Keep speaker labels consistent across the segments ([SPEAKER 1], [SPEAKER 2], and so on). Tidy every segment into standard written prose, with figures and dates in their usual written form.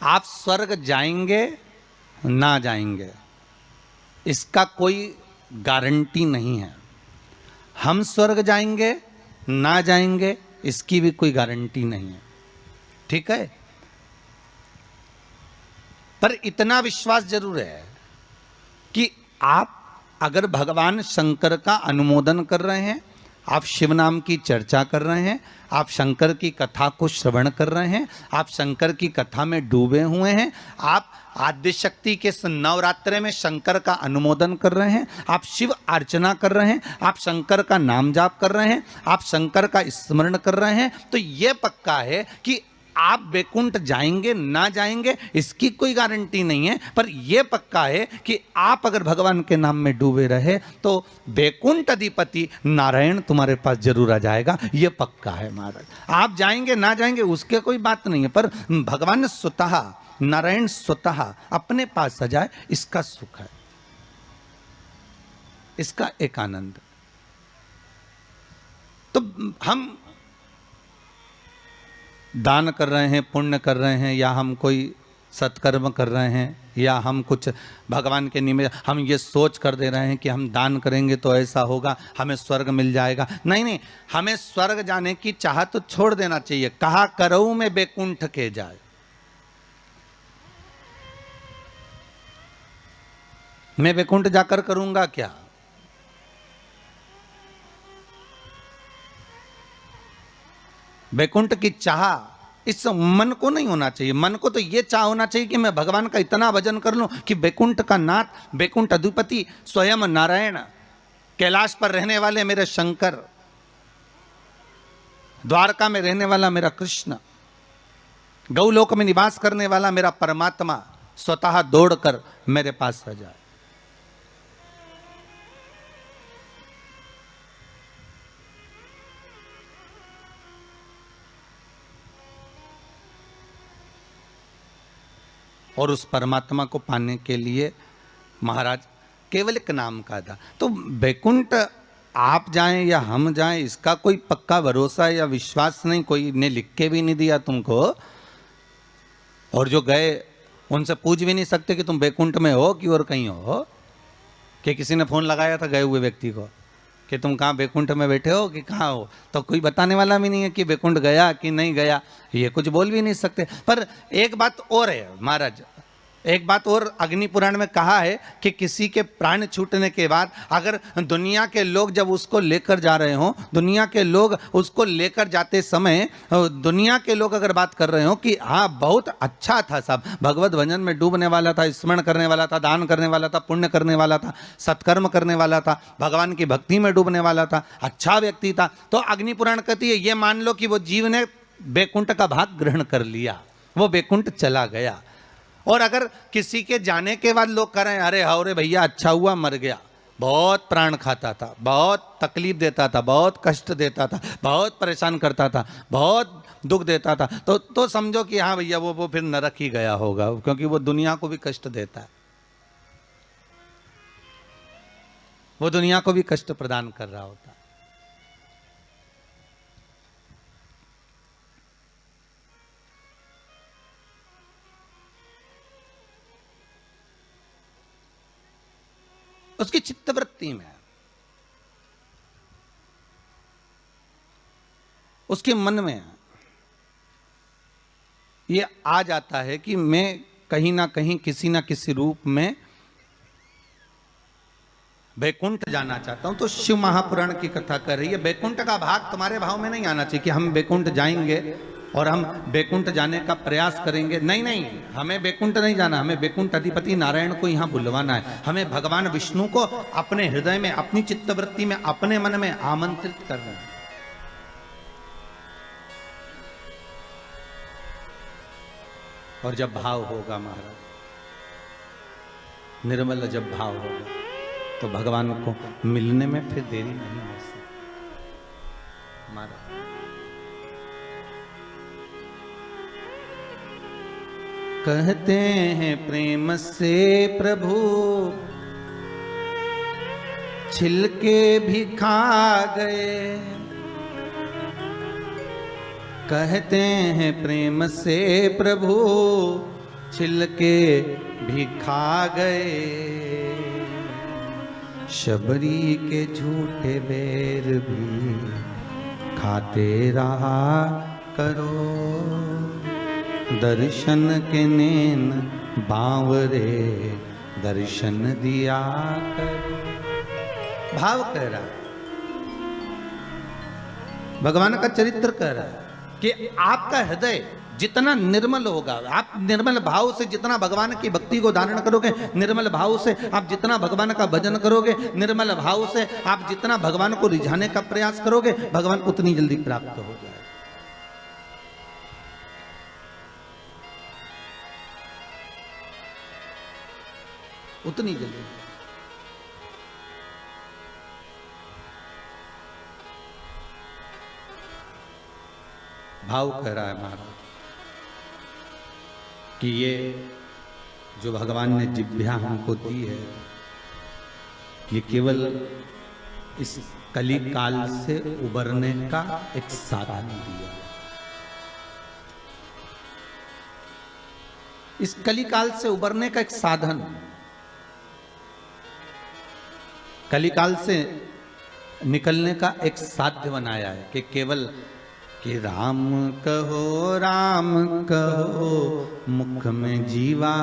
[SPEAKER 1] आप स्वर्ग जाएंगे ना जाएंगे इसका कोई गारंटी नहीं है। हम स्वर्ग जाएंगे ना जाएंगे इसकी भी कोई गारंटी नहीं है, ठीक है। पर इतना विश्वास जरूर है कि आप अगर भगवान शंकर का अनुमोदन कर रहे हैं, आप शिव नाम की चर्चा कर रहे हैं, आप शंकर की कथा को श्रवण कर रहे हैं, आप शंकर की कथा में डूबे हुए हैं, आप आद्य शक्ति के नवरात्रे में शंकर का अनुमोदन कर रहे हैं, आप शिव अर्चना कर रहे हैं, आप शंकर का नाम जाप कर रहे हैं, आप शंकर का स्मरण कर रहे हैं, तो यह पक्का है कि आप बैकुंठ जाएंगे ना जाएंगे इसकी कोई गारंटी नहीं है। पर यह पक्का है कि आप अगर भगवान के नाम में डूबे रहे तो बैकुंठ अधिपति नारायण तुम्हारे पास जरूर आ जाएगा, यह पक्का है महाराज। आप जाएंगे ना जाएंगे उसके कोई बात नहीं है, पर भगवान स्वतः नारायण स्वतः अपने पास आ जाए इसका सुख है, इसका एक आनंद। तो हम दान कर रहे हैं, पुण्य कर रहे हैं, या हम कोई सत्कर्म कर रहे हैं, या हम कुछ भगवान के निमित्त हम ये सोच कर दे रहे हैं कि हम दान करेंगे तो ऐसा होगा, हमें स्वर्ग मिल जाएगा। नहीं नहीं, हमें स्वर्ग जाने की चाह तो छोड़ देना चाहिए। कहा करऊं मैं बैकुंठ के जाए, मैं बैकुंठ जाकर करूंगा क्या? बैकुंठ की चाह इस मन को नहीं होना चाहिए। मन को तो यह चाह होना चाहिए कि मैं भगवान का इतना भजन कर लूं कि बैकुंठ का नाथ, बैकुंठ अधिपति स्वयं नारायण, कैलाश पर रहने वाले मेरे शंकर, द्वारका में रहने वाला मेरा कृष्ण, गौलोक में निवास करने वाला मेरा परमात्मा स्वतः दौड़कर मेरे पास आ जाए। और उस परमात्मा को पाने के लिए महाराज केवल एक नाम का था। तो बैकुंठ आप जाएं या हम जाएं इसका कोई पक्का भरोसा या विश्वास नहीं, कोई ने लिख के भी नहीं दिया तुमको, और जो गए उनसे पूछ भी नहीं सकते कि तुम बैकुंठ में हो कि और कहीं हो। कि किसी ने फोन लगाया था गए हुए व्यक्ति को कि तुम कहाँ बैकुंठ में बैठे हो कि कहाँ हो, तो कोई बताने वाला भी नहीं है कि बैकुंठ गया कि नहीं गया, ये कुछ बोल भी नहीं सकते। पर एक बात और है महाराज, एक बात और अग्नि पुराण में कहा है कि किसी के प्राण छूटने के बाद अगर दुनिया के लोग जब उसको लेकर जा रहे हों, दुनिया के लोग उसको लेकर जाते समय दुनिया के लोग अगर बात कर रहे हो कि हाँ बहुत अच्छा था साहब, भगवत भजन में डूबने वाला था, स्मरण करने वाला था, दान करने वाला था, पुण्य करने वाला था, सत्कर्म करने वाला था, भगवान की भक्ति में डूबने वाला था, अच्छा व्यक्ति था, तो अग्नि पुराण कहती है ये मान लो कि वो जीव ने बैकुंठ का भाग ग्रहण कर लिया, वो बैकुंठ चला गया। और अगर किसी के जाने के बाद लोग कह रहे हैं अरे हाँ रे भैया अच्छा हुआ मर गया, बहुत प्राण खाता था, बहुत तकलीफ देता था, बहुत कष्ट देता था, बहुत परेशान करता था, बहुत दुख देता था, तो समझो कि हाँ भैया वो फिर नरक ही गया होगा, क्योंकि वो दुनिया को भी कष्ट देता है, वो दुनिया को भी कष्ट प्रदान कर रहा होता है। उसकी चित्तवृत्ति में, उसके मन में ये आ जाता है कि मैं कहीं ना कहीं किसी ना किसी रूप में बैकुंठ जाना चाहता हूं। तो शिव महापुराण की कथा कर रही है बैकुंठ का भाग तुम्हारे भाव में नहीं आना चाहिए कि हम बैकुंठ जाएंगे और हम बैकुंठ जाने का प्रयास करेंगे। नहीं नहीं, हमें बैकुंठ नहीं जाना, हमें बैकुंठ अधिपति नारायण को यहाँ बुलवाना है, हमें भगवान विष्णु को अपने हृदय में, अपनी चित्तवृत्ति में, अपने मन में आमंत्रित करना है। और जब भाव होगा महाराज, निर्मल जब भाव होगा तो भगवान को मिलने में फिर देरी नहीं हो सकती महाराज। कहते हैं प्रेम से प्रभु छिलके भी खा गए, कहते हैं प्रेम से प्रभु छिलके भी खा गए, शबरी के झूठे बेर भी खाते रहा करो, दर्शन के नैन बांवरे दर्शन दिया करो। भाव कह रहा है, भगवान का चरित्र कह रहा है कि आपका हृदय जितना निर्मल होगा, आप निर्मल भाव से जितना भगवान की भक्ति को धारण करोगे, निर्मल भाव से आप जितना भगवान का भजन करोगे, निर्मल भाव से आप जितना भगवान को रिझाने का प्रयास करोगे, भगवान उतनी जल्दी प्राप्त हो जाए। उतनी जल्दी। भाव कह रहा है महाराज कि ये जो भगवान ने जिह्वा हमको दी है, ये केवल इस कली काल से उबरने का एक साधन दिया। इस कली काल से उबरने का एक साधन, कली काल से निकलने का एक साध्य बनाया है कि केवल कि राम कहो मुख में जीवा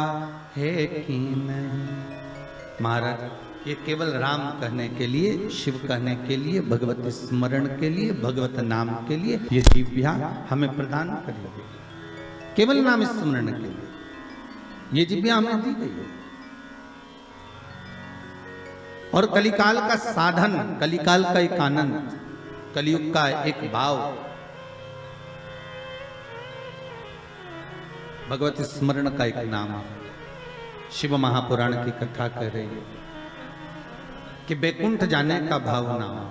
[SPEAKER 1] है कि नहीं। महाराज ये केवल राम कहने के लिए, शिव कहने के लिए, भगवत स्मरण के लिए, भगवत नाम के लिए ये जिह्वा हमें प्रदान करेगी। केवल नाम स्मरण के लिए ये जिह्वा हमें दी गई है। और कलिकाल का साधन, कलिकाल का एक आनंद, कलियुग का एक भाव भगवत स्मरण का एक नाम है। शिव महापुराण की कथा कह रही है कि बैकुंठ जाने का भाव नाम है।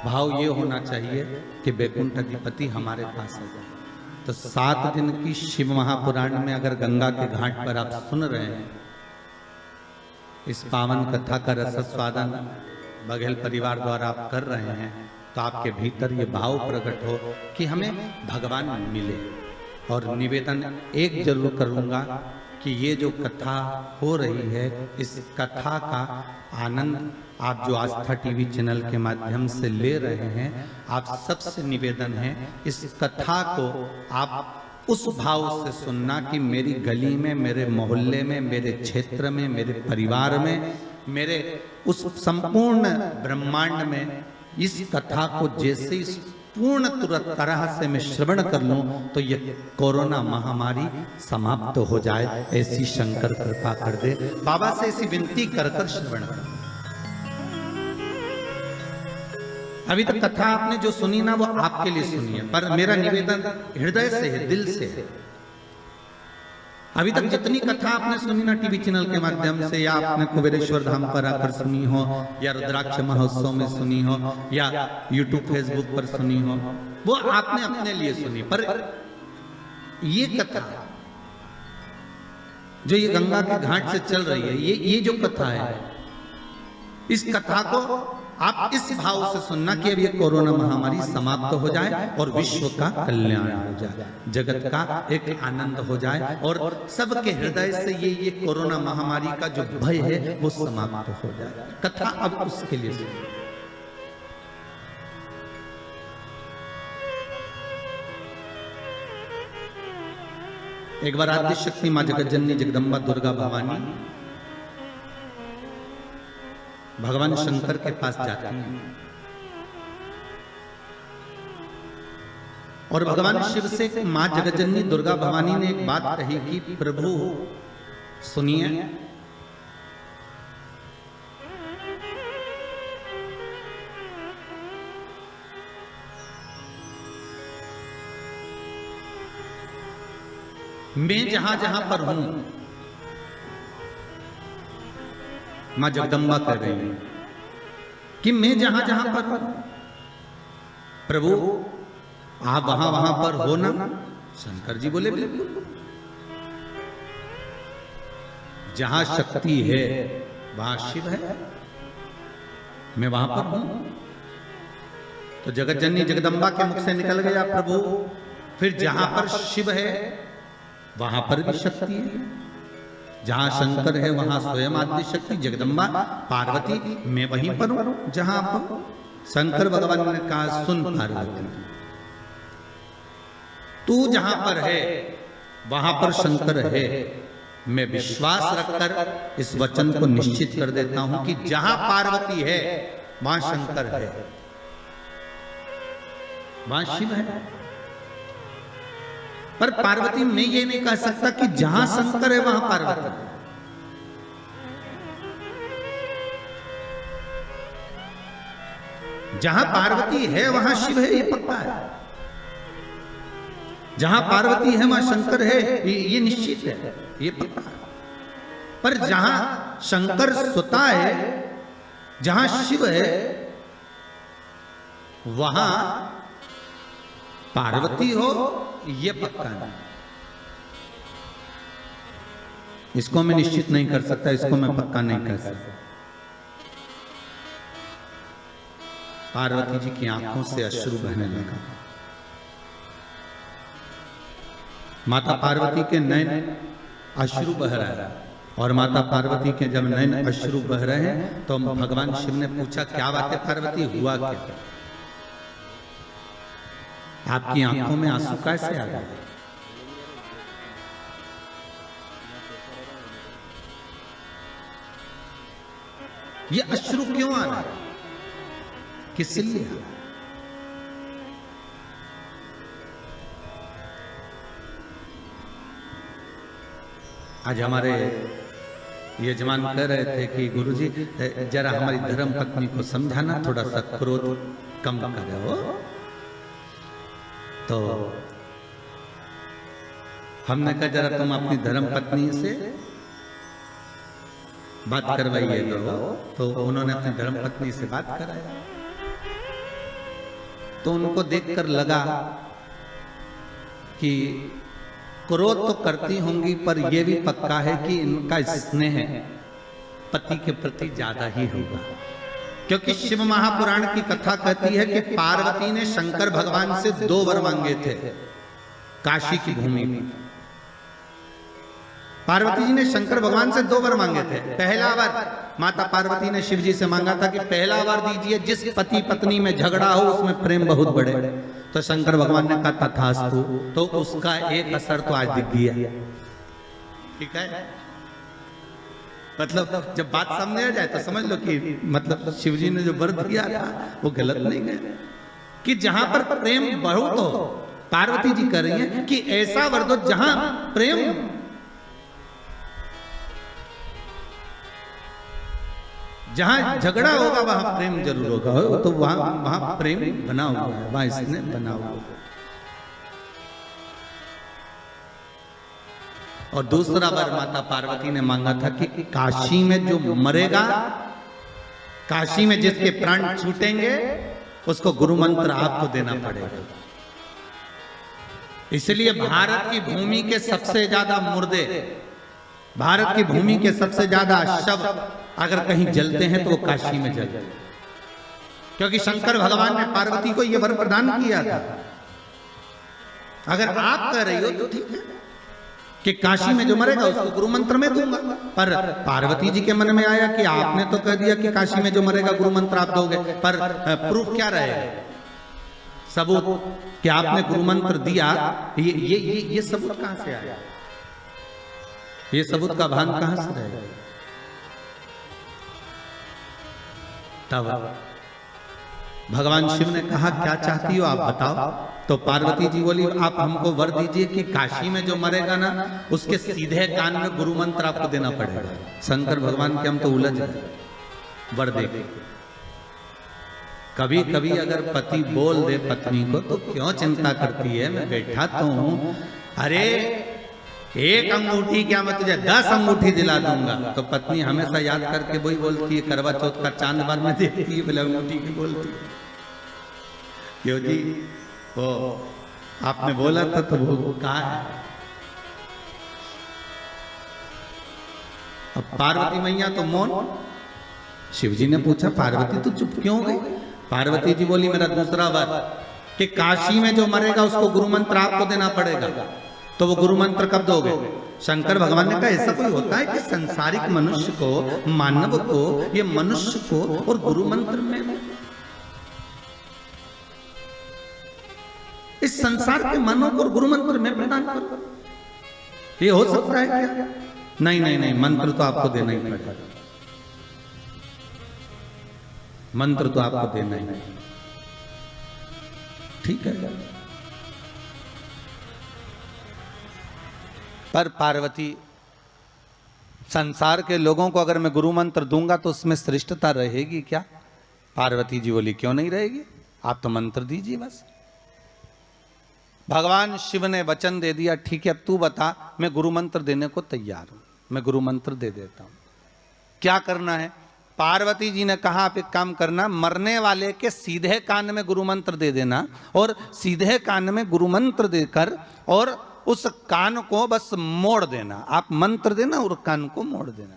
[SPEAKER 1] भाव ये होना चाहिए कि बैकुंठ अधिपति हमारे पास आ जाए। तो 7 दिन की शिव महापुराण में अगर गंगा के घाट पर आप सुन रहे हैं, इस पावन कथा का रसस्वादन बघेल परिवार द्वारा आप कर रहे हैं, तो आपके भीतर ये भाव प्रकट हो कि हमें भगवान मिले। और निवेदन एक जरूर करूंगा कि ये जो कथा हो रही है, इस कथा का आनंद आप जो आस्था टीवी चैनल के माध्यम से ले रहे हैं, आप सबसे निवेदन है इस कथा को आप उस भाव से सुनना कि मेरी गली में, मेरे मोहल्ले में, मेरे क्षेत्र में, मेरे परिवार में, मेरे उस संपूर्ण ब्रह्मांड में इस कथा को जैसे इस पूर्ण तरह से मैं श्रवण कर लूं तो ये कोरोना महामारी समाप्त हो जाए, ऐसी शंकर कृपा कर दे। बाबा से ऐसी विनती कर कर श्रवण कर। अभी तक कथा आपने जो सुनी ना वो आपके लिए सुनी है, पर मेरा निवेदन हृदय से है, दिल से है। अभी तक जितनी कथा आपने सुनी ना टीवी चैनल के माध्यम से, या आपने कुबेरेश्वर धाम पर आकर सुनी हो, या रुद्राक्ष महोत्सव में सुनी हो, या यूट्यूब फेसबुक पर सुनी हो, वो आपने अपने लिए सुनी। पर ये कथा जो ये गंगा के घाट से चल रही है, ये जो कथा है, इस कथा को आप इस भाव से सुनना कि अब ये कोरोना महामारी समाप्त हो जाए और विश्व का कल्याण हो जाए, जगत का एक आनंद हो जाए और सबके हृदय से ये कोरोना महामारी का जो भय है वो समाप्त हो जाए। कथा अब उसके लिए सुनिए। एक बार आद्य शक्ति मां जगत जननी जगदम्बा दुर्गा भवानी भगवान शंकर के पास जाती हैं और भगवान शिव से मां जगतजननी दुर्गा भवानी ने एक बात कही कि प्रभु सुनिए, मैं जहां जहां पर हूं, मां जगदम्बा कह रही है कि मैं जहां जहां पर हूं, प्रभु आप वहां वहां पर हो ना? शंकर जी बोले बिल्कुल, जहां शक्ति है वहां शिव है, मैं वहां पर हूं। तो जगत जननी जगदम्बा के मुख से निकल गया प्रभु, फिर जहां पर शिव है वहां पर भी शक्ति है, जहां शंकर है वहां स्वयं आदि शक्ति जगदम्बा पार्वती, मैं वहीं पर हूं जहां पर शंकर भगवान ने कहा सुन पार्वती, तू जहां पर है वहां पर शंकर है। मैं विश्वास रखकर इस वचन को निश्चित कर देता हूं कि जहां पार्वती है वहां शंकर है, वहां शिव है। पर पार्वती मैं ये नहीं कह सकता कि जहां शंकर है वहां पार्वती है। जहां पार्वती है वहां शिव है, ये पक्का है। जहां पार्वती है वहां शंकर है, ये निश्चित है, ये पक्का है। पर जहां शंकर स्वतः है, जहां शिव है, वहां पार्वती हो, ये पक्का है। इसको मैं निश्चित नहीं कर सकता, इसको मैं पक्का नहीं कर सकता। पार्वती जी की आंखों से अश्रु बहने लगा। माता पार्वती के नयन अश्रु बह रहा है, और माता पार्वती के जब नयन अश्रु बह रहे हैं तो भगवान शिव ने पूछा क्या बात है पार्वती, हुआ क्या? आपकी आंखों में आंसू कैसे आ गए? ये अश्रु क्यों आ रहा है, किस लिए? आज हमारे यजमान कह रहे थे कि गुरुजी जरा हमारी धर्म पत्नी को समझाना, थोड़ा सा क्रोध कम करो। तो हमने कहा जरा तुम अपनी धर्म पत्नी से बात करवाइए। तो उन्होंने अपनी धर्म पत्नी से बात कराया, तो उनको देखकर लगा कि क्रोध तो करती होंगी, पर यह भी पक्का है कि इनका स्नेह पति के प्रति ज्यादा ही होगा। क्योंकि शिव महापुराण की कथा कहती है कि पार्वती ने शंकर भगवान से 2 वर मांगे थे काशी की भूमि में। पार्वती जी ने शंकर भगवान से 2 वर मांगे थे। पहला वर माता पार्वती ने शिव जी से मांगा था कि पहला वर दीजिए जिस पति पत्नी में झगड़ा हो उसमें प्रेम बहुत बढ़े। तो शंकर भगवान ने कहा तथास्तु। तो उसका एक असर तो आज दिख गया, ठीक है। मतलब जब बात सामने आ जाए तो समझ लो कि मतलब शिव जी ने जो वर दिया था वो गलत नहीं है, कि जहां पर प्रेम बहुत हो, पार्वती जी कर रही है कि ऐसा वर दो जहां प्रेम, जहां झगड़ा होगा वहां प्रेम जरूर होगा। तो वहां प्रेम बना हुआ है, वहां इसने बना हुआ है। और दूसरा बार माता पार्वती ने मांगा था कि काशी में जो मरेगा, काशी में जिसके प्राण छूटेंगे, उसको गुरु मंत्र आपको देना पड़ेगा। इसलिए भारत की भूमि के सबसे ज्यादा मुर्दे, भारत की भूमि के सबसे ज्यादा शव अगर कहीं जलते हैं तो वो काशी में जलते हैं। क्योंकि शंकर भगवान ने पार्वती को यह वर प्रदान किया था। अगर आप कह रही हो तो ठीक है कि काशी में जो मरेगा उसको गुरु मंत्र में दूंगा, पर पार्वती जी के मन में आया कि आपने तो कह दिया कि काशी में जो मरेगा गुरु मंत्र आप दोगे, पर प्रूफ क्या रहेगा, सबूत कि आपने गुरु मंत्र दिया, ये सबूत कहां से आया? ये सबूत का भान कहां से रहेगा? तब भगवान शिव ने कहा क्या चाहती हो आप बताओ। तो पार्वती जी बोली आप हमको वर दीजिए कि काशी में जो मरेगा ना उसके सीधे कान में गुरु मंत्र आपको देना पड़ेगा। शंकर भगवान के हम तो उलझ गए, वर दे के। कभी कभी अगर पति बोल दे पत्नी को तो क्यों चिंता करती है, मैं बैठा तो हूं। अरे एक अंगूठी क्या मैं तुझे 10 अंगूठी दिला दूंगा। तो पत्नी हमेशा याद करके वही बोलती है, करवा चौथ का चांद बार में देखती है, बोले अंगूठी की बोलती है। क्यों जी वो आपने बोला था तो वो कहा है। अब पार्वती मैया तो मौन। शिव जी ने पूछा पार्वती तू चुप क्यों गई? पार्वती जी बोली मेरा दूसरा वर कि काशी में जो मरेगा उसको गुरु मंत्र आपको देना पड़ेगा। तो वो गुरु मंत्र कब दोगे? शंकर भगवान ने कहा ऐसा कोई होता है कि संसारिक मनुष्य को, मानव को, ये मनुष्य को और गुरु मंत्र में, इस संसार के मानव को गुरु मंत्र में प्रदान करो, ये हो सकता है क्या? नहीं नहीं नहीं, मंत्र तो आपको देना ही पड़ेगा, मंत्र तो आपको देना ही नहीं। ठीक है। पर पार्वती, संसार के लोगों को अगर मैं गुरु मंत्र दूंगा तो उसमें श्रेष्ठता रहेगी क्या? पार्वती जी बोली क्यों नहीं रहेगी, आप तो मंत्र दीजिए बस। भगवान शिव ने वचन दे दिया, ठीक है अब तू बता, मैं गुरु मंत्र देने को तैयार हूं, मैं गुरु मंत्र दे देता हूं। क्या करना है? पार्वती जी ने कहा आप एक काम करना, मरने वाले के सीधे कान में गुरु मंत्र दे देना, और सीधे कान में गुरु मंत्र देकर और उस कान को बस मोड़ देना। आप मंत्र देना और कान को मोड़ देना,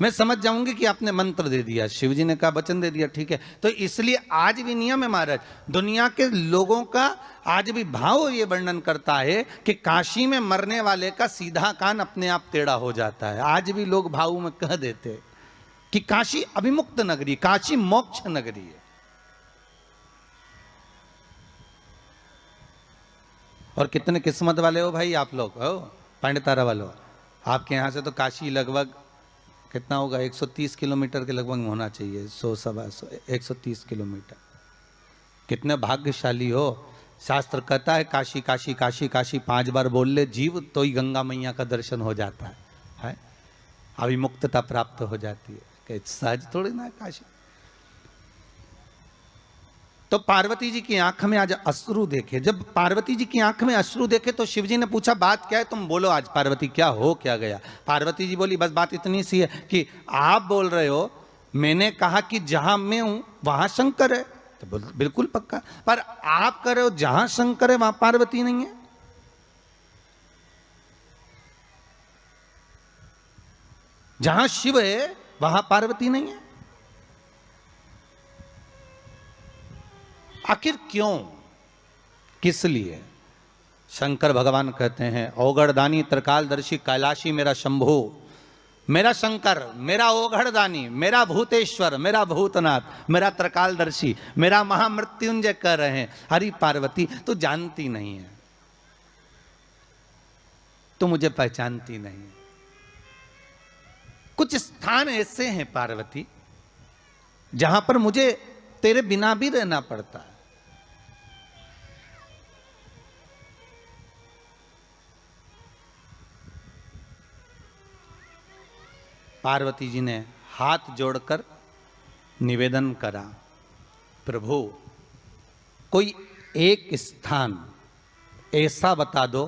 [SPEAKER 1] मैं समझ जाऊंगी कि आपने मंत्र दे दिया। शिव जी ने कहा वचन दे दिया, ठीक है। तो इसलिए आज भी नियम है महाराज, दुनिया के लोगों का आज भी भाव ये वर्णन करता है कि काशी में मरने वाले का सीधा कान अपने आप टेढ़ा हो जाता है। आज भी लोग भाव में कह देते कि काशी अभिमुक्त नगरी, काशी मोक्ष नगरी है। और कितने किस्मत वाले हो भाई आप लोग, हो पंडितारा वालों, आपके यहाँ से तो काशी लगभग कितना होगा, 130 किलोमीटर के लगभग होना चाहिए, 130 किलोमीटर। कितने भाग्यशाली हो। शास्त्र कहता है काशी काशी काशी काशी 5 बार बोल ले जीव तो ही गंगा मैया का दर्शन हो जाता है? अभिमुक्तता प्राप्त हो जाती है, कि सहज थोड़ी ना काशी। तो पार्वती जी की आंख में आज अश्रु देखे। जब पार्वती जी की आंख में अश्रु देखे तो शिव जी ने पूछा बात क्या है, तुम बोलो आज पार्वती क्या हो क्या गया। पार्वती जी बोली बस बात इतनी सी है कि आप बोल रहे हो, मैंने कहा कि जहां मैं हूं वहां शंकर है, तो बिल्कुल पक्का, पर आप कह रहे हो जहां शंकर है वहां पार्वती नहीं है। जहां शिव है वहां पार्वती नहीं है, आखिर क्यों, किस लिए? शंकर भगवान कहते हैं ओगढ़दानी त्रिकालदर्शी कैलाशी मेरा शंभु, मेरा शंकर, मेरा ओगढ़दानी, मेरा भूतेश्वर, मेरा भूतनाथ, मेरा त्रिकालदर्शी, मेरा महामृत्युंजय कह रहे हैं। हरी पार्वती तो जानती नहीं है, तो मुझे पहचानती नहीं है। कुछ स्थान ऐसे हैं पार्वती जहां पर मुझे तेरे बिना भी रहना पड़ता है। पार्वती जी ने हाथ जोड़कर निवेदन करा, प्रभु कोई एक स्थान ऐसा बता दो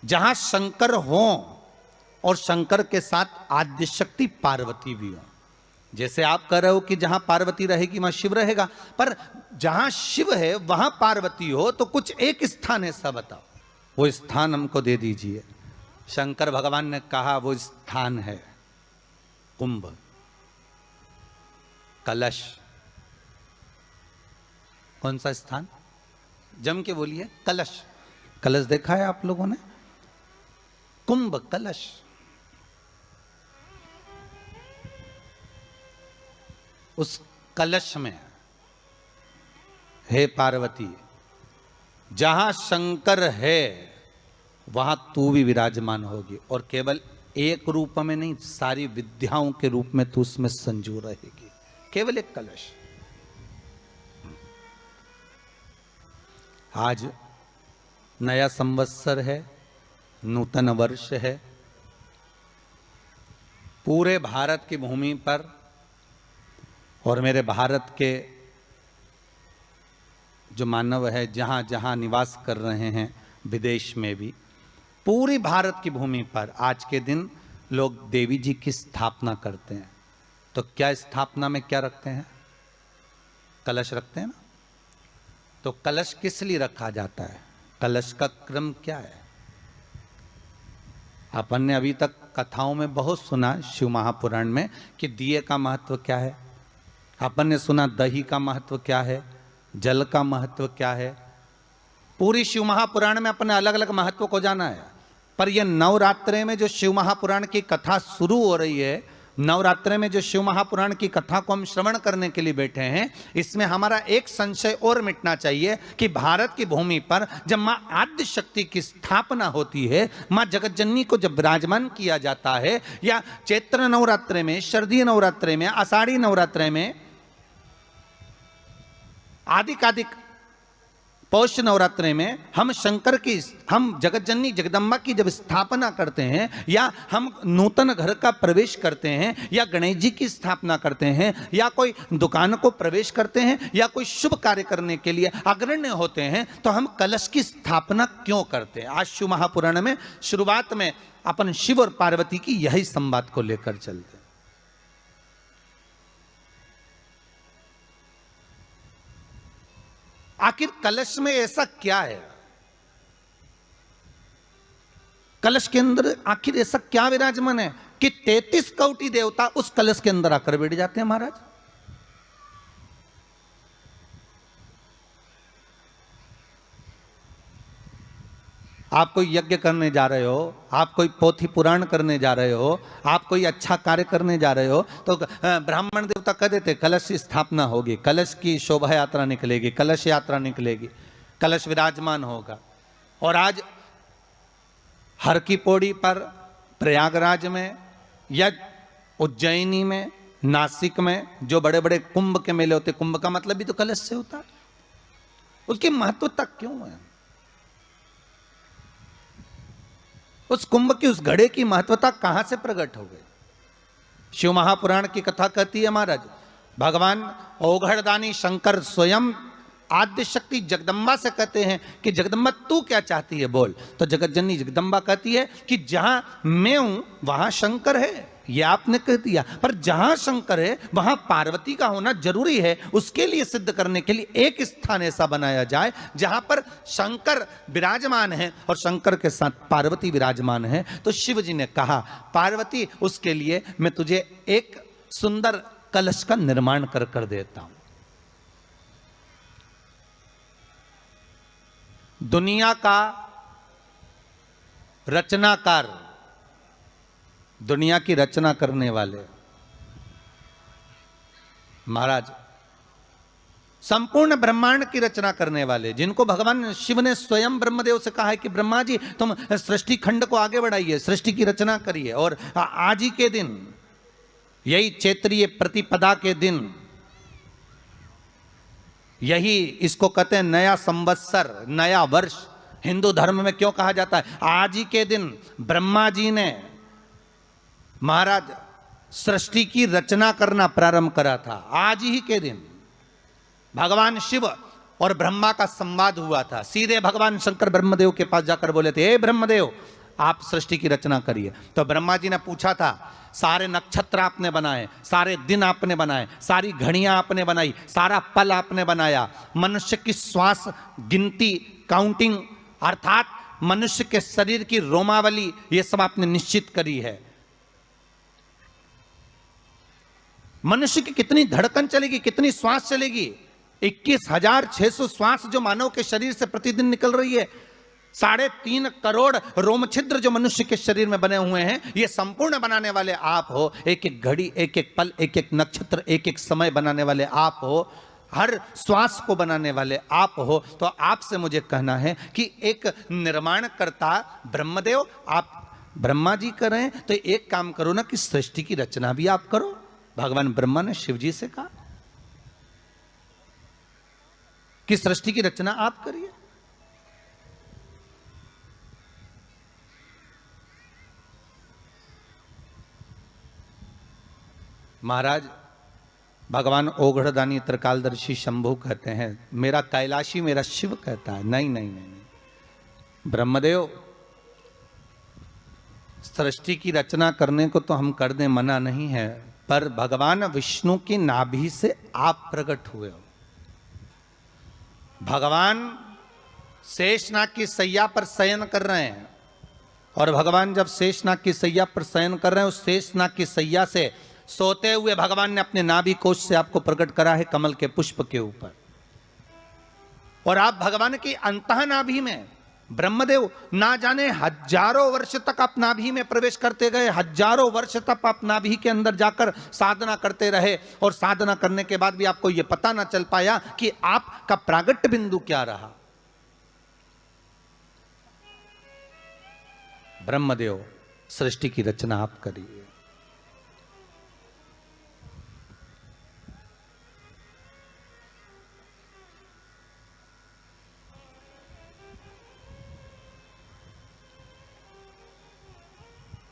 [SPEAKER 1] जहां शंकर हो और शंकर के साथ आद्य शक्ति पार्वती भी हो। जैसे आप कह रहे हो कि जहां पार्वती रहेगी वहां शिव रहेगा, पर जहां शिव है वहां पार्वती हो, तो कुछ एक स्थान ऐसा बताओ, वो स्थान हमको दे दीजिए। शंकर भगवान ने कहा वो स्थान है कुंभ, कलश। कौन सा स्थान? जम के बोलिए, कलश। कलश देखा है आप लोगों ने? कुंभ कलश। उस कलश में हे पार्वती, जहां शंकर है वहां तू भी विराजमान होगी, और केवल एक रूप में नहीं, सारी विद्याओं के रूप में तू उसमें संजू रहेगी। केवल एक कलश। आज नया संवत्सर है, नूतन वर्ष है। पूरे भारत की भूमि पर और मेरे भारत के जो मानव है जहां जहां निवास कर रहे हैं, विदेश में भी, पूरी भारत की भूमि पर आज के दिन लोग देवी जी की स्थापना करते हैं। तो क्या स्थापना में क्या रखते हैं? कलश रखते हैं ना। तो कलश किस लिए रखा जाता है? कलश का क्रम क्या है? अपन ने अभी तक कथाओं में बहुत सुना शिव महापुराण में कि दिए का महत्व क्या है? अपन ने सुना दही का महत्व क्या है, जल का महत्व क्या है। पूरी शिव महापुराण में अपने अलग अलग महत्व को जाना है, पर यह नवरात्रे में जो शिव महापुराण की कथा शुरू हो रही है, नवरात्रे में जो शिव महापुराण की कथा को हम श्रवण करने के लिए बैठे हैं, इसमें हमारा एक संशय और मिटना चाहिए कि भारत की भूमि पर जब मां आद्य शक्ति की स्थापना होती है, मां जगतजननी को जब विराजमान किया जाता है, या चैत्र नवरात्रे में, शरदीय नवरात्रे में, आषाढ़ी नवरात्रे में, आदिकादिक पौष नवरात्रे में हम शंकर की, हम जगतजननी जगदम्बा की जब स्थापना करते हैं, या हम नूतन घर का प्रवेश करते हैं, या गणेश जी की स्थापना करते हैं, या कोई दुकान को प्रवेश करते हैं, या कोई शुभ कार्य करने के लिए अग्रण्य होते हैं, तो हम कलश की स्थापना क्यों करते हैं। आज शिव महापुराण में शुरुआत में अपन शिव और पार्वती की यही संवाद को लेकर चलते हैं। आखिर कलश में ऐसा क्या है, कलश के अंदर आखिर ऐसा क्या विराजमान है कि 33 कोटि देवता उस कलश के अंदर आकर बैठ जाते हैं। महाराज, आप कोई यज्ञ करने जा रहे हो, आप कोई पोथी पुराण करने जा रहे हो, आप कोई अच्छा कार्य करने जा रहे हो, तो ब्राह्मण देवता कह देते कलश की स्थापना होगी, कलश की शोभा यात्रा निकलेगी, कलश यात्रा निकलेगी, कलश विराजमान होगा। और आज हर की पौड़ी पर, प्रयागराज में, या उज्जैनी में, नासिक में जो बड़े बड़े कुंभ के मेले होते, कुंभ का मतलब भी तो कलश से होता है, उसकी महत्वता क्यों है? उस कुंभ की, उस घड़े की महत्वता कहां से प्रकट हो गई? शिव महापुराण की कथा कहती है महाराज, भगवान ओघड़दानी शंकर स्वयं आद्य शक्ति जगदम्बा से कहते हैं कि जगदम्बा तू क्या चाहती है बोल। तो जगतजननी जगदम्बा कहती है कि जहां मैं हूं वहां शंकर है, ये आपने कह दिया, पर जहां शंकर है वहां पार्वती का होना जरूरी है। उसके लिए सिद्ध करने के लिए एक स्थान ऐसा बनाया जाए जहां पर शंकर विराजमान है और शंकर के साथ पार्वती विराजमान है। तो शिव जी ने कहा, पार्वती उसके लिए मैं तुझे एक सुंदर कलश का निर्माण कर देता हूं। दुनिया का रचनाकार, दुनिया की रचना करने वाले महाराज, संपूर्ण ब्रह्मांड की रचना करने वाले, जिनको भगवान शिव ने स्वयं ब्रह्मदेव से कहा है कि ब्रह्मा जी तुम सृष्टि खंड को आगे बढ़ाइए, सृष्टि की रचना करिए। और आज ही के दिन, यही चैत्रीय प्रतिपदा के दिन, यही इसको कहते हैं नया संवत्सर, नया वर्ष। हिंदू धर्म में क्यों कहा जाता है? आज ही के दिन ब्रह्मा जी ने महाराज सृष्टि की रचना करना प्रारंभ करा था। आज ही के दिन भगवान शिव और ब्रह्मा का संवाद हुआ था। सीधे भगवान शंकर ब्रह्मदेव के पास जाकर बोले थे, हे ब्रह्मदेव आप सृष्टि की रचना करिए। तो ब्रह्मा जी ने पूछा था, सारे नक्षत्र आपने बनाए, सारे दिन आपने बनाए, सारी घड़ियां आपने बनाई, सारा पल आपने बनाया, मनुष्य की श्वास गिनती, काउंटिंग, अर्थात मनुष्य के शरीर की रोमावली, ये सब आपने निश्चित करी है। मनुष्य की कितनी धड़कन चलेगी, कितनी श्वास चलेगी, 21,600 श्वास जो मानव के शरीर से प्रतिदिन निकल रही है, 3.5 करोड़ रोम छिद्र जो मनुष्य के शरीर में बने हुए हैं, ये संपूर्ण बनाने वाले आप हो। एक एक घड़ी, एक एक पल, एक एक नक्षत्र, एक एक समय बनाने वाले आप हो, हर श्वास को बनाने वाले आप हो। तो आपसे मुझे कहना है कि एक निर्माणकर्ता ब्रह्मदेव, आप ब्रह्मा जी करें तो एक काम करो ना कि सृष्टि की रचना भी आप करो। भगवान ब्रह्मा ने शिव जी से कहा कि सृष्टि की रचना आप करिए। महाराज भगवान ओघड़दानी त्रिकालदर्शी शंभु कहते हैं, मेरा कैलाशी मेरा शिव कहता है, नहीं नहीं नहीं, नहीं। ब्रह्मदेव सृष्टि की रचना करने को तो हम कर दें, मना नहीं है, पर भगवान विष्णु की नाभि से आप प्रकट हुए हो। भगवान शेषनाग की सैया पर शयन कर रहे हैं, और भगवान जब शेषनाग की सैया पर शयन कर रहे हैं, उस शेषनाग की सैया से सोते हुए भगवान ने अपने नाभि कोश से आपको प्रकट करा है कमल के पुष्प के ऊपर, और आप भगवान की अंतः नाभि में, ब्रह्मदेव ना जाने हजारों वर्ष तक आप नाभि में प्रवेश करते गए, हजारों वर्ष तक आप नाभि के अंदर जाकर साधना करते रहे, और साधना करने के बाद भी आपको यह पता ना चल पाया कि आपका प्रागट्य बिंदु क्या रहा। ब्रह्मदेव, सृष्टि की रचना आप करिए।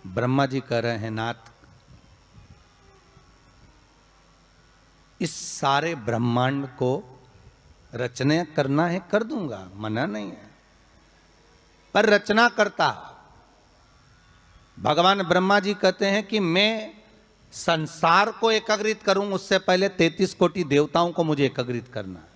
[SPEAKER 1] ब्रह्मा जी कह रहे हैं, नाथ इस सारे ब्रह्मांड को रचना करना है, कर दूंगा, मना नहीं है, पर रचना करता भगवान ब्रह्मा जी कहते हैं कि मैं संसार को एकाग्रित करूं, उससे पहले 33 कोटि देवताओं को मुझे एकाग्रित करना है,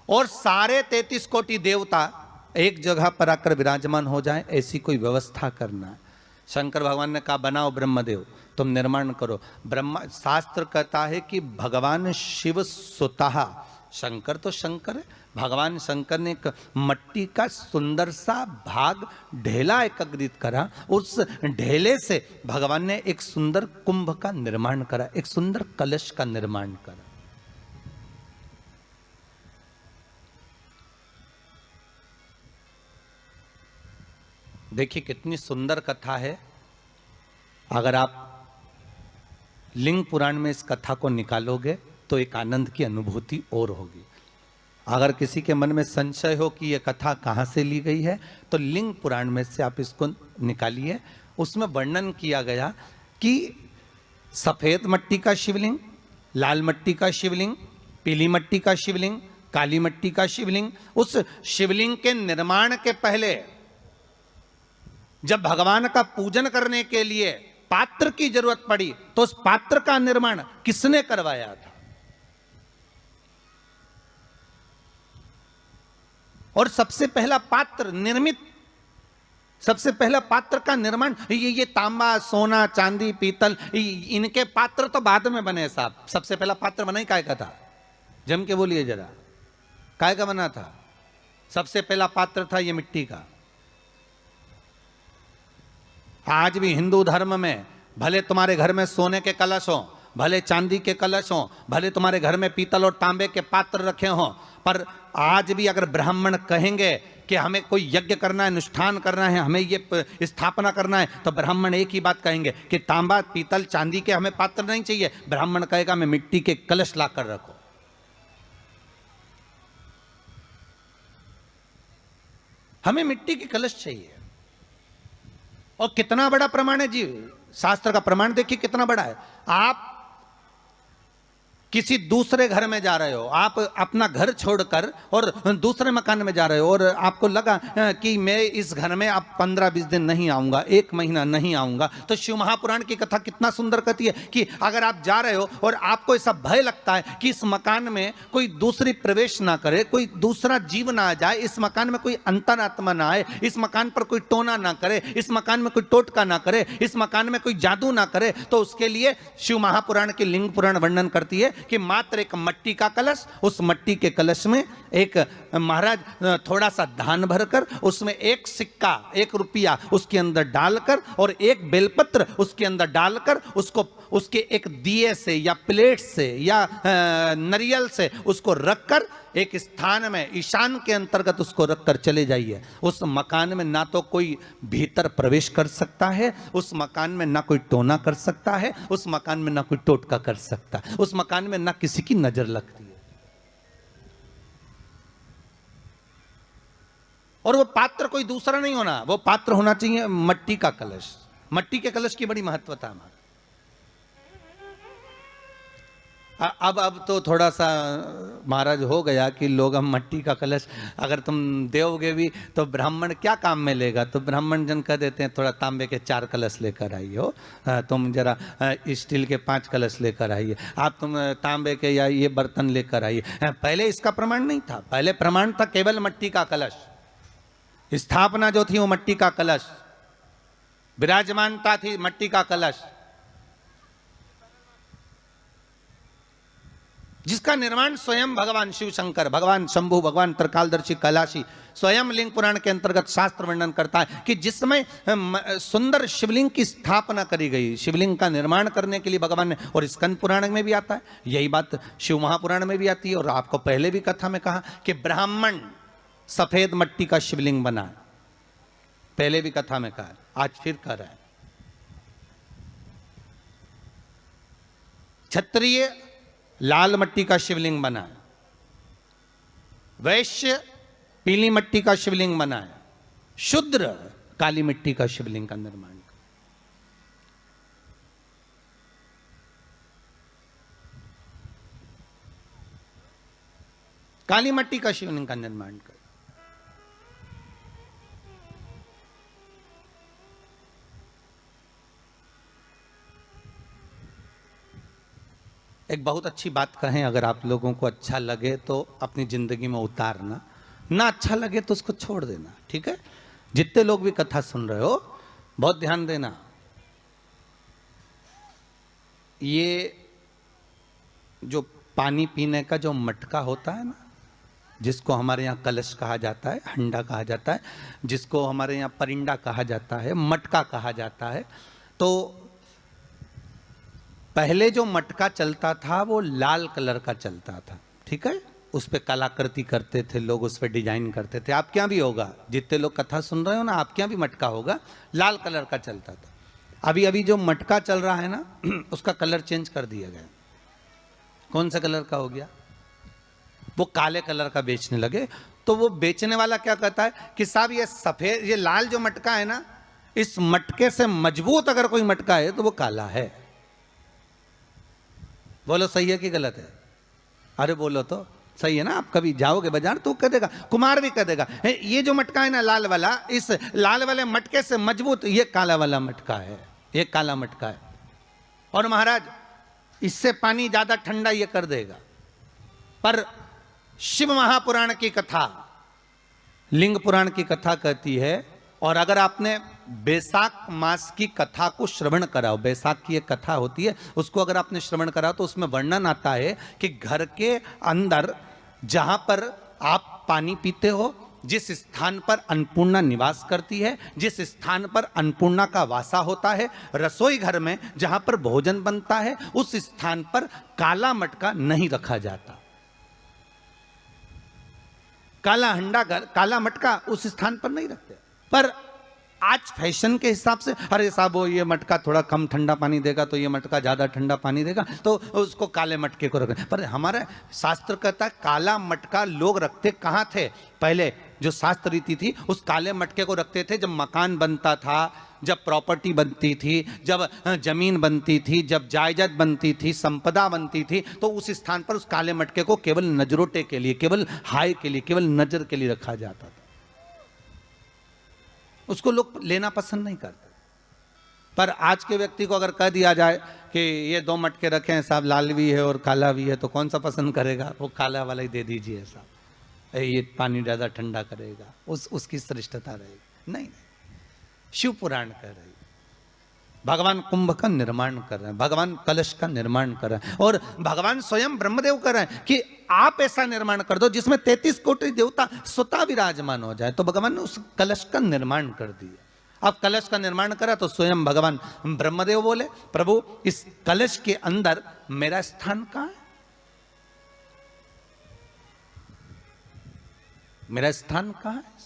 [SPEAKER 1] और सारे 33 कोटि देवता एक जगह पर आकर विराजमान हो जाएं, ऐसी कोई व्यवस्था करना है। शंकर भगवान ने कहा बनाओ ब्रह्मदेव, तुम निर्माण करो। ब्रह्मा, शास्त्र कहता है कि भगवान शिव स्वतः, शंकर तो शंकर है, भगवान शंकर ने एक मट्टी का सुंदर सा भाग ढेला एकत्रित करा, उस ढेले से भगवान ने एक सुंदर कुंभ का निर्माण करा, एक सुंदर कलश का निर्माण करा। देखिए कितनी सुंदर कथा है। अगर आप लिंग पुराण में इस कथा को निकालोगे तो एक आनंद की अनुभूति और होगी। अगर किसी के मन में संशय हो कि यह कथा कहाँ से ली गई है, तो लिंग पुराण में से आप इसको निकालिए। उसमें वर्णन किया गया कि सफेद मट्टी का शिवलिंग, लाल मट्टी का शिवलिंग, पीली मट्टी का शिवलिंग, काली मट्टी का शिवलिंग, उस शिवलिंग के निर्माण के पहले जब भगवान का पूजन करने के लिए पात्र की जरूरत पड़ी, तो उस पात्र का निर्माण किसने करवाया था? और सबसे पहला पात्र निर्मित, सबसे पहला पात्र का निर्माण, ये तांबा, सोना, चांदी, पीतल, इनके पात्र तो बाद में बने साहब। सबसे पहला पात्र बना ही काय का था? जम के बोलिए जरा, काय का बना था? सबसे पहला पात्र था ये मिट्टी का। आज भी हिंदू धर्म में भले तुम्हारे घर में सोने के कलश हो, भले चांदी के कलश हो, भले तुम्हारे घर में पीतल और तांबे के पात्र रखे हों, पर आज भी अगर ब्राह्मण कहेंगे कि हमें कोई यज्ञ करना है, अनुष्ठान करना है, हमें ये स्थापना करना है, तो ब्राह्मण एक ही बात कहेंगे कि तांबा, पीतल, चांदी के हमें पात्र नहीं चाहिए। ब्राह्मण कहेगा मैं मिट्टी के कलश लाकर रखो। हमें मिट्टी के कलश चाहिए। और कितना बड़ा प्रमाण है जी, शास्त्र का प्रमाण देखिए कितना बड़ा है। आप किसी दूसरे घर में जा रहे हो, आप अपना घर छोड़कर और दूसरे मकान में जा रहे हो, और आपको लगा कि मैं इस घर में अब 15-20 दिन नहीं आऊंगा, 1 महीना नहीं आऊंगा, तो शिव महापुराण की कथा कितना सुंदर कहती है कि अगर आप जा रहे हो और आपको ऐसा भय लगता है कि इस मकान में कोई दूसरी प्रवेश ना करे, कोई दूसरा जीव ना आ जाए, इस मकान में कोई अंतरात्मा ना आए, इस मकान पर कोई टोना ना करे, इस मकान में कोई टोटका ना करे, इस मकान में कोई जादू ना करे, तो उसके लिए शिव महापुराण की लिंग पुराण वर्णन करती है कि मात्र एक मट्टी का कलश, उस मट्टी के कलश में एक महाराज थोड़ा सा धान भरकर, उसमें एक सिक्का, 1 रुपया उसके अंदर डालकर और एक बेलपत्र उसके अंदर डालकर, उसको उसके एक दिए से या प्लेट से या नारियल से उसको रखकर एक स्थान में ईशान के अंतर्गत उसको रखकर चले जाइए। उस मकान में ना तो कोई भीतर प्रवेश कर सकता है, उस मकान में ना कोई टोना कर सकता है, उस मकान में ना कोई टोटका कर सकता है, उस मकान में ना किसी की नजर लगती है। और वो पात्र कोई दूसरा नहीं होना, वो पात्र होना चाहिए मट्टी का कलश। मट्टी के कलश की बड़ी महत्वता है। अब तो थोड़ा सा महाराज हो गया कि लोग हम मट्टी का कलश अगर तुम दोगे भी तो ब्राह्मण क्या काम में लेगा, तो ब्राह्मण जन कह देते हैं थोड़ा तांबे के 4 कलश लेकर आइए हो, तुम जरा स्टील के 5 कलश लेकर आइए, आप तुम तांबे के या ये बर्तन लेकर आइए। पहले इसका प्रमाण नहीं था, पहले प्रमाण था केवल मट्टी का कलश। स्थापना जो थी वो मट्टी का कलश, विराजमानता थी मट्टी का कलश। जिसका निर्माण स्वयं भगवान शिव शंकर, भगवान शंभु, भगवान त्रिकालदर्शी कैलाशी स्वयं लिंग पुराण के अंतर्गत शास्त्र वर्णन करता है कि जिसमें सुंदर शिवलिंग की स्थापना करी गई, शिवलिंग का निर्माण करने के लिए भगवान ने, और स्कंद पुराण में भी आता है, यही बात शिव महापुराण में भी आती है। और आपको पहले भी कथा में कहा कि ब्राह्मण सफेद मट्टी का शिवलिंग बनाए, पहले भी कथा में कहा, आज फिर कह रहा है। क्षत्रिय लाल मट्टी का शिवलिंग बनाए, वैश्य पीली मट्टी का शिवलिंग बनाए, शूद्र काली मिट्टी का शिवलिंग का निर्माण कर। काली मट्टी का शिवलिंग का निर्माण कर। एक बहुत अच्छी बात कहें, अगर आप लोगों को अच्छा लगे तो अपनी जिंदगी में उतारना, ना अच्छा लगे तो उसको छोड़ देना, ठीक है। जितने लोग भी कथा सुन रहे हो बहुत ध्यान देना। ये जो पानी पीने का जो मटका होता है ना, जिसको हमारे यहाँ कलश कहा जाता है, हंडा कहा जाता है, जिसको हमारे यहाँ परिंडा कहा जाता है, मटका कहा जाता है, तो पहले जो मटका चलता था वो लाल कलर का चलता था, ठीक है। उस पर कलाकृति करते थे लोग, उस पर डिजाइन करते थे। आपके यहाँ भी होगा, जितने लोग कथा सुन रहे हो ना, आपके यहाँ भी मटका होगा, लाल कलर का चलता था। अभी अभी जो मटका चल रहा है ना, उसका कलर चेंज कर दिया गया। कौन सा कलर का हो गया? वो काले कलर का बेचने लगे। तो वो बेचने वाला क्या कहता है कि साहब ये सफेद, ये लाल जो मटका है ना, इस मटके से मजबूत अगर कोई मटका है तो वो काला है। बोलो सही है कि गलत है? अरे बोलो तो सही है ना। आप कभी जाओगे बाजार तो कह देगा, कुमार भी कह देगा, ये जो मटका है ना लाल वाला, इस लाल वाले मटके से मजबूत ये काला वाला मटका है, ये काला मटका है। और महाराज इससे पानी ज्यादा ठंडा ये कर देगा। पर शिव महापुराण की कथा, लिंग पुराण की कथा कहती है, और अगर आपने बैसाख मास की कथा को श्रवण कराओ, बैसाख की एक कथा होती है, उसको अगर आपने श्रवण करा तो उसमें वर्णन आता है कि घर के अंदर जहां पर आप पानी पीते हो, जिस स्थान पर अन्नपूर्णा निवास करती है, जिस स्थान पर अन्नपूर्णा का वासा होता है, रसोई घर में जहां पर भोजन बनता है, उस स्थान पर काला मटका नहीं रखा जाता। काला हंडा, काला मटका उस स्थान पर नहीं रखते। पर आज फैशन के हिसाब से, अरे साहब वो ये मटका थोड़ा कम ठंडा पानी देगा तो ये मटका ज़्यादा ठंडा पानी देगा, तो उसको काले मटके को रखें। पर हमारा शास्त्र कहता है काला मटका लोग रखते कहाँ थे? पहले जो शास्त्र रीति थी, उस काले मटके को रखते थे जब मकान बनता था, जब प्रॉपर्टी बनती थी, जब जमीन बनती थी, जब जायदाद बनती थी, संपदा बनती थी, तो उस स्थान पर उस काले मटके को केवल नजरोटे के लिए, केवल हाय के लिए, केवल नजर के लिए रखा जाता था। उसको लोग लेना पसंद नहीं करते। पर आज के व्यक्ति को अगर कह दिया जाए कि ये दो मटके रखे हैं साहब, लाल भी है और काला भी है, तो कौन सा पसंद करेगा? वो काला वाला ही दे दीजिए साहब, ये पानी ज़्यादा ठंडा करेगा, उसकी श्रेष्ठता रहेगी। नहीं, शिव पुराण कह रही, भगवान कुंभ का निर्माण कर रहे हैं, भगवान कलश का निर्माण कर रहे हैं, और भगवान स्वयं ब्रह्मदेव कर रहे हैं कि आप ऐसा निर्माण कर दो जिसमें 33 कोटि देवता स्वतः विराजमान हो जाए। तो भगवान ने उस कलश का निर्माण कर दिया। अब कलश का निर्माण करा तो स्वयं भगवान ब्रह्मदेव बोले, प्रभु इस कलश के अंदर मेरा स्थान कहाँ है? मेरा स्थान कहाँ है?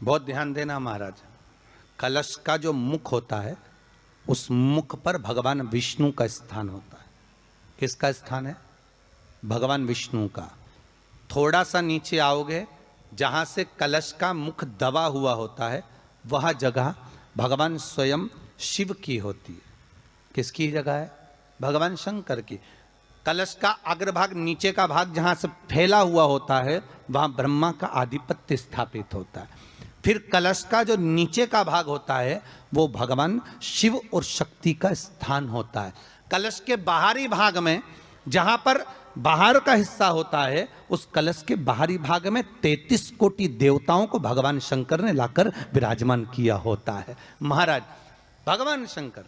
[SPEAKER 1] बहुत ध्यान देना महाराज, कलश का जो मुख होता है, उस मुख पर भगवान विष्णु का स्थान होता है। किसका स्थान है? भगवान विष्णु का। थोड़ा सा नीचे आओगे, जहां से कलश का मुख दबा हुआ होता है, वह जगह भगवान स्वयं शिव की होती है। किसकी जगह है? भगवान शंकर की। कलश का अग्रभाग, नीचे का भाग जहां से फैला हुआ होता है, वहां ब्रह्मा का आधिपत्य स्थापित होता है। फिर कलश का जो नीचे का भाग होता है, वो भगवान शिव और शक्ति का स्थान होता है। कलश के बाहरी भाग में, जहां पर बाहर का हिस्सा होता है, उस कलश के बाहरी भाग में 33 कोटि देवताओं को भगवान शंकर ने लाकर विराजमान किया होता है। महाराज भगवान शंकर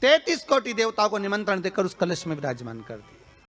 [SPEAKER 1] 33 कोटि देवताओं को निमंत्रण देकर उस कलश में विराजमान कर दिए।